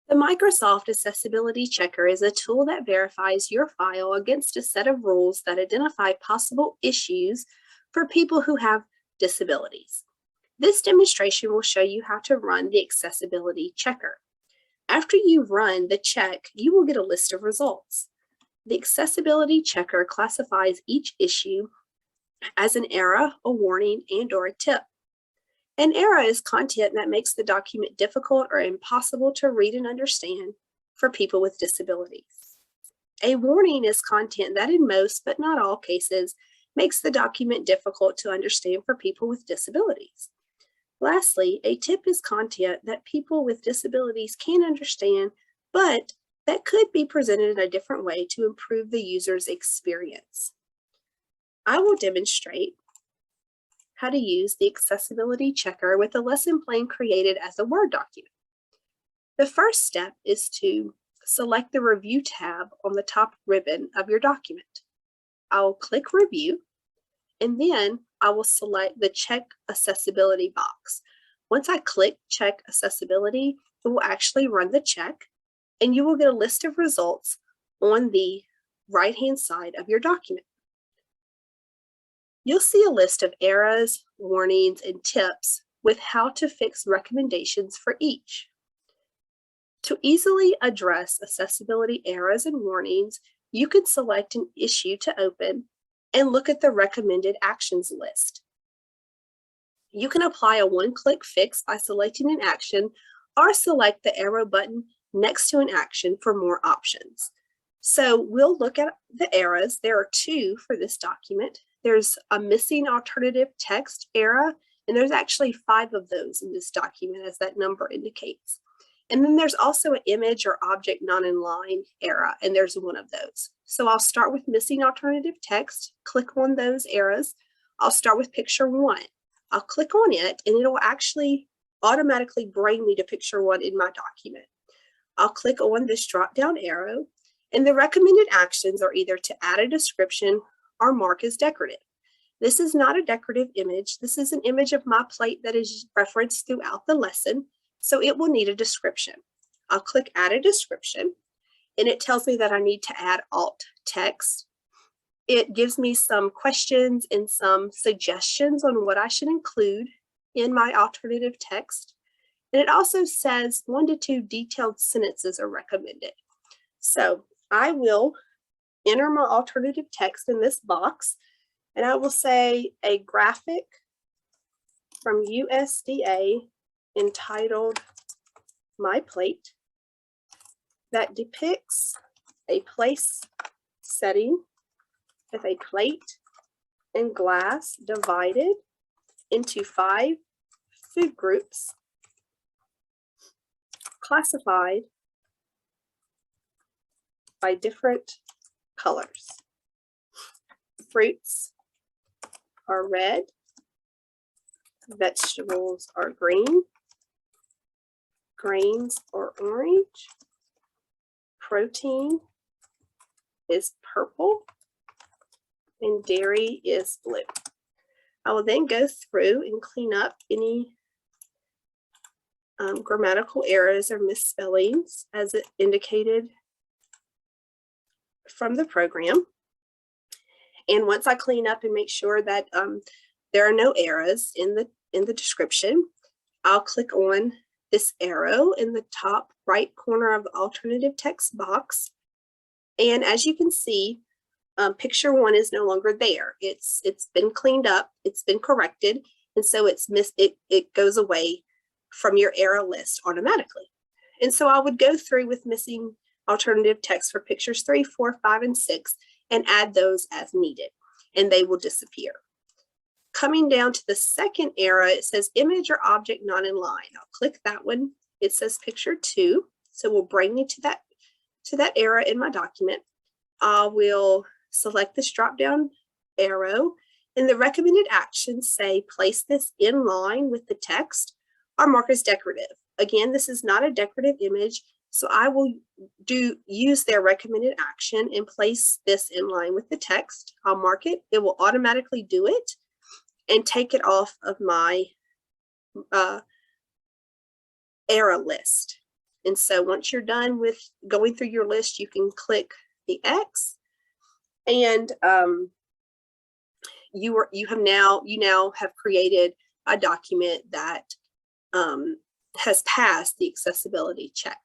The Microsoft Accessibility Checker is a tool that verifies your file against a set of rules that identify possible issues for people who have disabilities. This demonstration will show you how to run the Accessibility Checker. After you run the check, you will get a list of results. The Accessibility Checker classifies each issue as an error, a warning, and/or a tip. An error is content that makes the document difficult or impossible to read and understand for people with disabilities. A warning is content that in most, but not all cases, makes the document difficult to understand for people with disabilities. Lastly, a tip is content that people with disabilities can understand, but that could be presented in a different way to improve the user's experience. I will demonstrate how to use the Accessibility Checker with a lesson plan created as a Word document. The first step is to select the Review tab on the top ribbon of your document. I'll click Review, and then I will select the Check Accessibility box. Once I click Check Accessibility, it will actually run the check, and you will get a list of results on the right-hand side of your document. You'll see a list of errors, warnings, and tips with how to fix recommendations for each. To easily address accessibility errors and warnings, you can select an issue to open and look at the recommended actions list. You can apply a one-click fix by selecting an action or select the arrow button next to an action for more options. So we'll look at the errors. There are two for this document. There's a missing alternative text error, and there's actually 5 of those in this document, as that number indicates. And then there's also an image or object not in line error, and there's one of those. So I'll start with missing alternative text, click on those errors. I'll start with picture 1. I'll click on it, and it'll actually automatically bring me to picture 1 in my document. I'll click on this drop-down arrow, and the recommended actions are either to add a description or mark as decorative. This is not a decorative image. This is an image of my plate that is referenced throughout the lesson, so it will need a description. I'll click Add a Description, and it tells me that I need to add alt text. It gives me some questions and some suggestions on what I should include in my alternative text. And it also says 1 to 2 detailed sentences are recommended. So I will enter my alternative text in this box, and I will say a graphic from USDA entitled My Plate that depicts a place setting with a plate and glass divided into 5 food groups classified by different colors. Fruits are red, vegetables are green, grains are orange, protein is purple, and dairy is blue. I will then go through and clean up any grammatical errors or misspellings as it indicated from the program. And once I clean up and make sure that there are no errors in the description, I'll click on this arrow in the top right corner of the alternative text box. And as you can see, picture 1 is no longer there. It's been cleaned up, it's been corrected, and so it goes away from your error list automatically. And so I would go through with missing alternative text for pictures 3, 4, 5, and 6 and add those as needed, and they will disappear. Coming down to the second error, it says image or object not in line. I'll click that one. It says picture 2, so it will bring me to that error in my document. I will select this drop-down arrow, and the recommended actions say place this in line with the text or mark as decorative. Again, this is not a decorative image, so I will use their recommended action and place this in line with the text. I'll mark it. It will automatically do it and take it off of my error list. And so once you're done with going through your list, you can click the X, and you now have created a document that has passed the accessibility check.